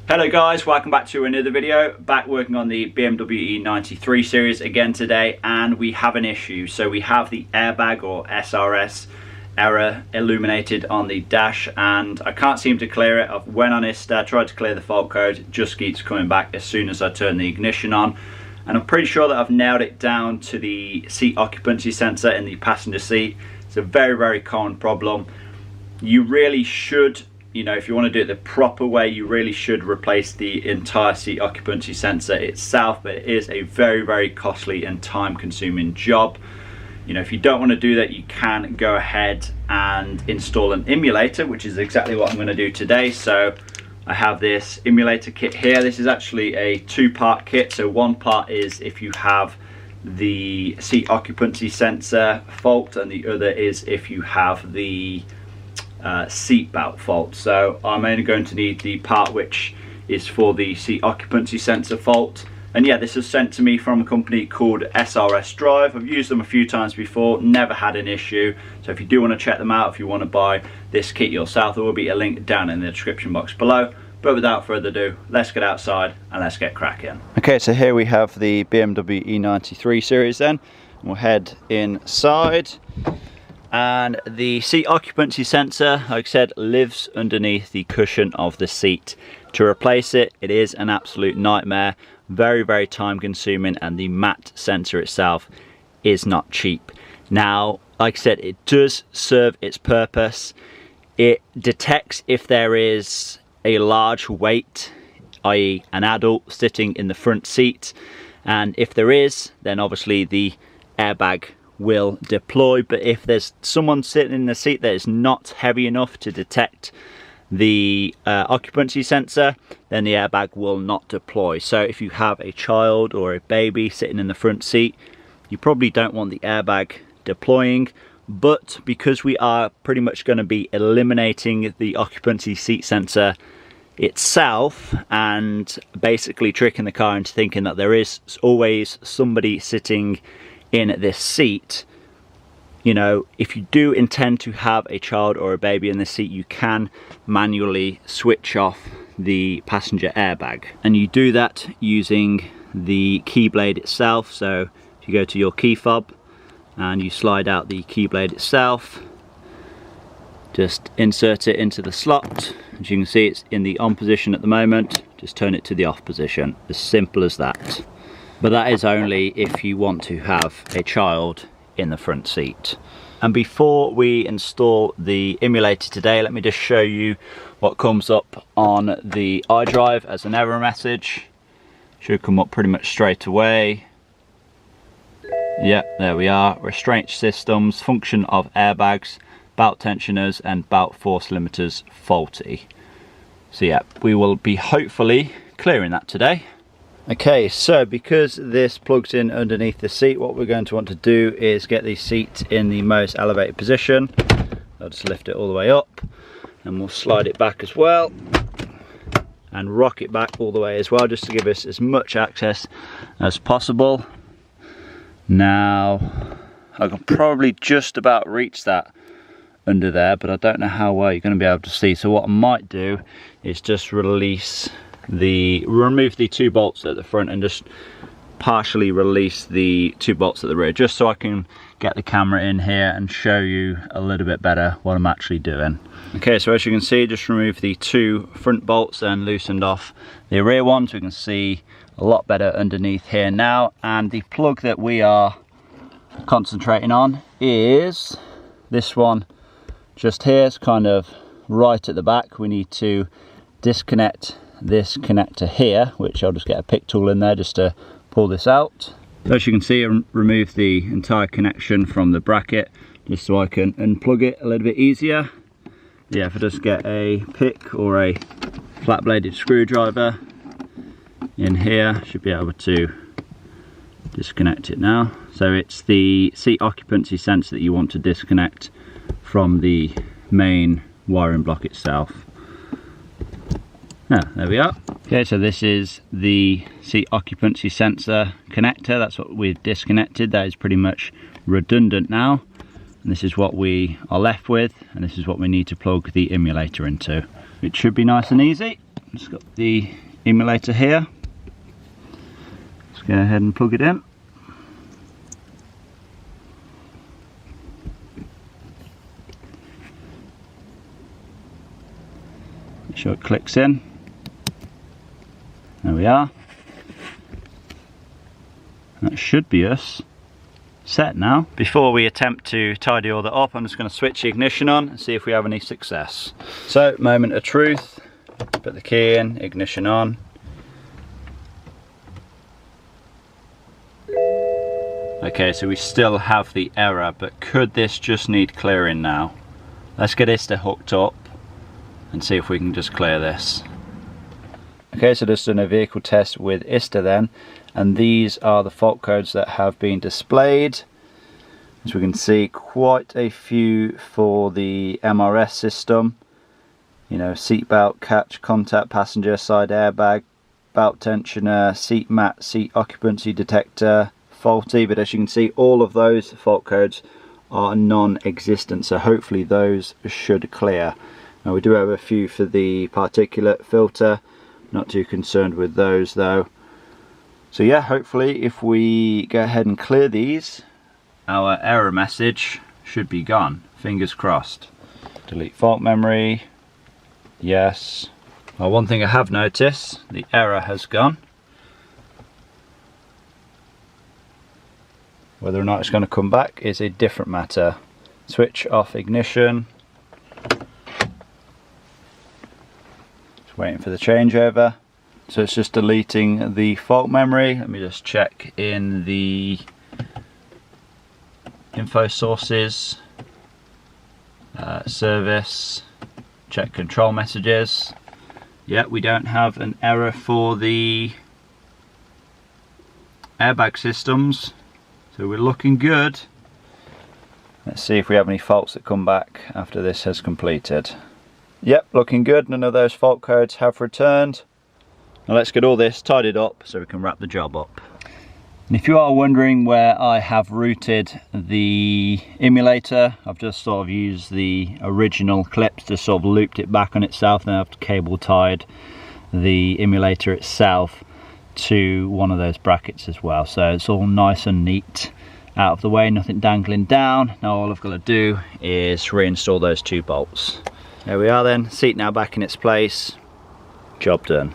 Hello guys, welcome back to another video. Back working on the BMW E90 series again today, and we have an issue. So we have the airbag or SRS error illuminated on the dash, and I can't seem to clear it. I've went on it, tried to clear the fault code, it just keeps coming back as soon as I turn the ignition on. And I'm pretty sure that I've nailed it down to the seat occupancy sensor in the passenger seat. It's a very common problem. You really should, if you want to do it the proper way, you really should replace the entire seat occupancy sensor itself, but it is a very costly and time consuming job. If you don't want to do that, you can go ahead and install an emulator, which is exactly what I'm going to do today. So I have this emulator kit here. This is actually a two-part kit. So one part is if you have the seat occupancy sensor fault, and the other is if you have the seat belt fault. So I'm only going to need the part which is for the seat occupancy sensor fault. And yeah, this is sent to me from a company called SRS Drive. I've used them a few times before, never had an issue. So if you do want to check them out, if you want to buy this kit yourself, there will be a link down in the description box below. But without further ado, let's get outside and let's get cracking. Okay, so here we have the BMW E90 series then. We'll head inside. And the seat occupancy sensor, like I said, lives underneath the cushion of the seat. To replace it, it is an absolute nightmare. Very time consuming, and the matte sensor itself is not cheap. Now, like I said, it does serve its purpose. It detects if there is a large weight, i.e. an adult sitting in the front seat, and if there is, then obviously the airbag will deploy. But if there's someone sitting in the seat that is not heavy enough to detect the occupancy sensor, then the airbag will not deploy. So if you have a child or a baby sitting in the front seat, you probably don't want the airbag deploying. But because we are pretty much going to be eliminating the occupancy seat sensor itself and basically tricking the car into thinking that there is always somebody sitting in this seat, if you do intend to have a child or a baby in the seat, you can manually switch off the passenger airbag, and you do that using the key blade itself. So if you go to your key fob and you slide out the key blade itself, just insert it into the slot. As you can see, it's in the on position at the moment. Just turn it to the off position, as simple as that. But that is only if you want to have a child in the front seat. And before we install the emulator today, let me just show you what comes up on the iDrive as an error message. Should come up pretty much straight away. Yep, there we are. Restraint systems, function of airbags, belt tensioners and belt force limiters faulty. So yeah, we will be hopefully clearing that today. Okay, so because this plugs in underneath the seat, what we're going to want to do is get the seat in the most elevated position. I'll just lift it all the way up, and we'll slide it back as well and rock it back all the way as well, just to give us as much access as possible. Now I can probably just about reach that under there, but I don't know how well you're going to be able to see. So what I might do is just remove the two bolts at the front and just partially release the two bolts at the rear, just so I can get the camera in here and show you a little bit better what I'm actually doing. Okay, so as you can see, just remove the two front bolts and loosened off the rear ones. We can see a lot better underneath here now, and the plug that we are concentrating on is this one just here. It's kind of right at the back. We need to disconnect this connector here, which I'll just get a pick tool in there just to pull this out. As you can see, I removed the entire connection from the bracket just so I can unplug it a little bit easier. Yeah, if I just get a pick or a flat bladed screwdriver in here, I should be able to disconnect it now. So it's the seat occupancy sensor that you want to disconnect from the main wiring block itself. There we are. Okay, so this is the seat occupancy sensor connector. That's what we've disconnected. That is pretty much redundant now. And this is what we are left with, and this is what we need to plug the emulator into. It should be nice and easy. Just got the emulator here. Let's go ahead and plug it in. Make sure it clicks in. There we are. That should be us set now. Before we attempt to tidy all that up, I'm just going to switch the ignition on and see if we have any success. So, moment of truth. Put the key in, ignition on. Okay, so we still have the error, but could this just need clearing now? Let's get ISTA hooked up and see if we can just clear this. Okay, so just done a vehicle test with ISTA then, and these are the fault codes that have been displayed. As we can see, quite a few for the MRS system. You know, seat belt, catch, contact, passenger side airbag, belt tensioner, seat mat, seat occupancy detector, faulty. But as you can see, all of those fault codes are non-existent, so hopefully those should clear. Now we do have a few for the particulate filter, not too concerned with those though. So yeah, hopefully if we go ahead and clear these, our error message should be gone. Fingers crossed. Delete fault memory. Yes. Well, one thing I have noticed, the error has gone. Whether or not it's going to come back is a different matter. Switch off ignition. Just waiting for the changeover. So it's just deleting the fault memory. Let me just check in the info sources, service, check control messages. Yeah, we don't have an error for the airbag systems, so we're looking good. Let's see if we have any faults that come back after this has completed. Yep, looking good. None of those fault codes have returned. Now let's get all this tidied up so we can wrap the job up. And if you are wondering where I have routed the emulator, I've just sort of used the original clips to sort of looped it back on itself, then I've cable tied the emulator itself to one of those brackets as well. So it's all nice and neat, out of the way, nothing dangling down. Now all I've got to do is reinstall those two bolts. There we are then, seat now back in its place, job done.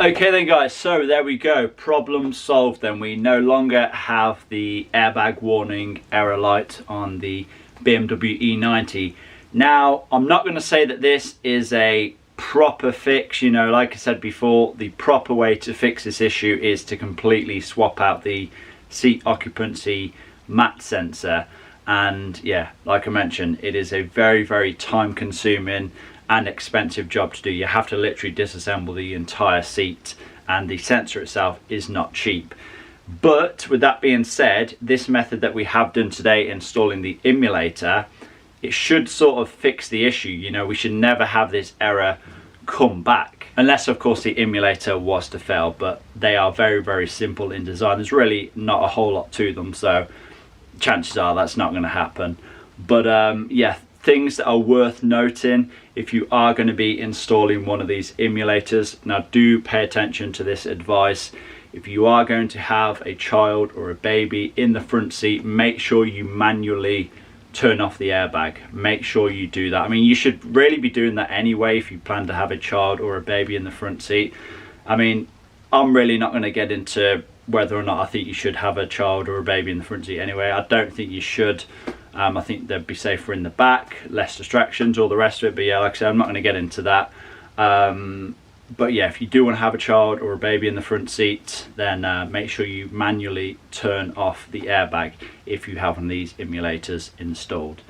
Okay then guys, so there we go, problem solved then. We no longer have the airbag warning error light on the BMW E90. Now, I'm not going to say that this is a proper fix, you know, like I said before, the proper way to fix this issue is to completely swap out the seat occupancy mat sensor. And yeah, like I mentioned, it is a very, very time consuming and expensive job to do. You have to literally disassemble the entire seat, and the sensor itself is not cheap. But with that being said, this method that we have done today, installing the emulator, it should sort of fix the issue. You know, we should never have this error come back, unless of course the emulator was to fail, but they are very, very simple in design. There's really not a whole lot to them, so chances are that's not going to happen. But yeah, things that are worth noting if you are going to be installing one of these emulators. Now do pay attention to this advice. If you are going to have a child or a baby in the front seat, make sure you manually turn off the airbag. Make sure you do that. I mean, you should really be doing that anyway if you plan to have a child or a baby in the front seat. I mean, I'm really not going to get into whether or not I think you should have a child or a baby in the front seat anyway. I don't think you should. I think they'd be safer in the back, less distractions, all the rest of it. But yeah, like I said, I'm not going to get into that. But yeah, if you do want to have a child or a baby in the front seat, then make sure you manually turn off the airbag if you have one of these emulators installed.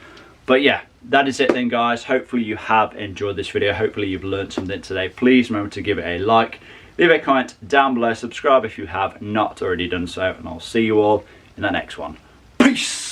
But yeah, that is it then guys. Hopefully you have enjoyed this video. Hopefully you've learned something today. Please remember to give it a like, leave a comment down below, subscribe if you have not already done so, and I'll see you all in the next one. Peace!